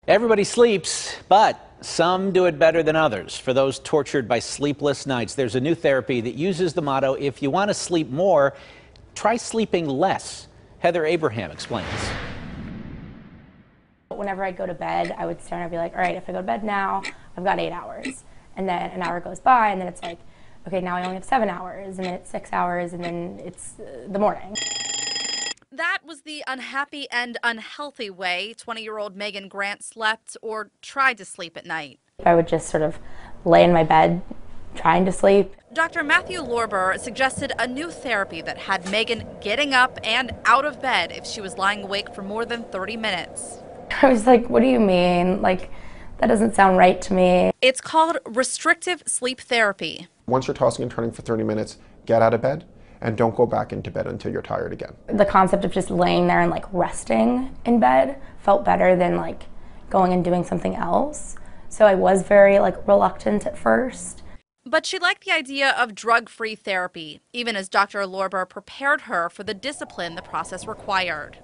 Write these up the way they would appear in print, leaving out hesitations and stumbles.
Everybody sleeps, but some do it better than others. For those tortured by sleepless nights, there's a new therapy that uses the motto, if you want to sleep more, try sleeping less. Heather Abraham explains. Whenever I'd go to bed, I would stare and I'd be like, all right, if I go to bed now, I've got 8 hours. And then an hour goes by, and then it's like, okay, now I only have 7 hours, and then it's 6 hours, and then it's the morning. That was the unhappy and unhealthy way 20-year-old Megan Grant slept or tried to sleep at night. I would just sort of lay in my bed trying to sleep. Dr. Matthew Lorber suggested a new therapy that had Megan getting up and out of bed if she was lying awake for more than 30 minutes. I was like, what do you mean? Like, that doesn't sound right to me. It's called restrictive sleep therapy. Once you're tossing and turning for 30 minutes, get out of bed and don't go back into bed until you're tired again. The concept of just laying there and like resting in bed felt better than like going and doing something else. So I was very like reluctant at first. But she liked the idea of drug-free therapy, even as Dr. Lorber prepared her for the discipline the process required.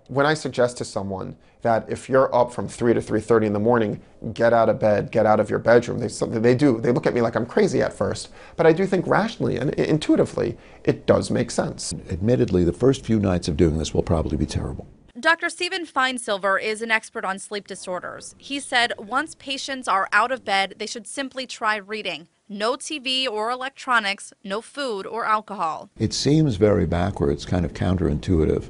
When I suggest to someone that if you're up from 3 to 3:30 in the morning, get out of bed, get out of your bedroom, they look at me like I'm crazy at first, but I do think rationally and intuitively it does make sense. Admittedly, the first few nights of doing this will probably be terrible. Dr. Stephen Feinsilver is an expert on sleep disorders. He said once patients are out of bed, they should simply try reading. No TV or electronics, no food or alcohol. It seems very backwards, kind of counterintuitive,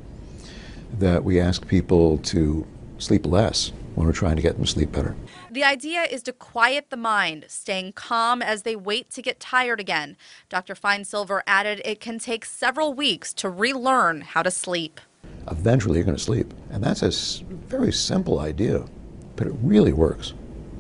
that we ask people to sleep less when we're trying to get them to sleep better. The idea is to quiet the mind, staying calm as they wait to get tired again. Dr. Feinsilver added it can take several weeks to relearn how to sleep. Eventually you're going to sleep, and that's a very simple idea, but it really works.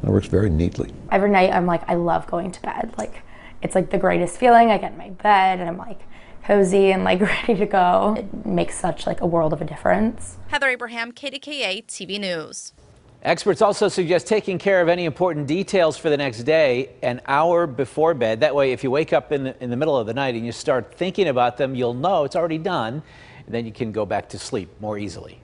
It works very neatly. Every night I'm like, I love going to bed. Like, it's like the greatest feeling. I get in my bed and I'm like cozy and like ready to go. It makes such like a world of a difference. Heather Abraham, KDKA-TV News. Experts also suggest taking care of any important details for the next day an hour before bed. That way, if you wake up in the middle of the night and you start thinking about them, you'll know it's already done. And then you can go back to sleep more easily.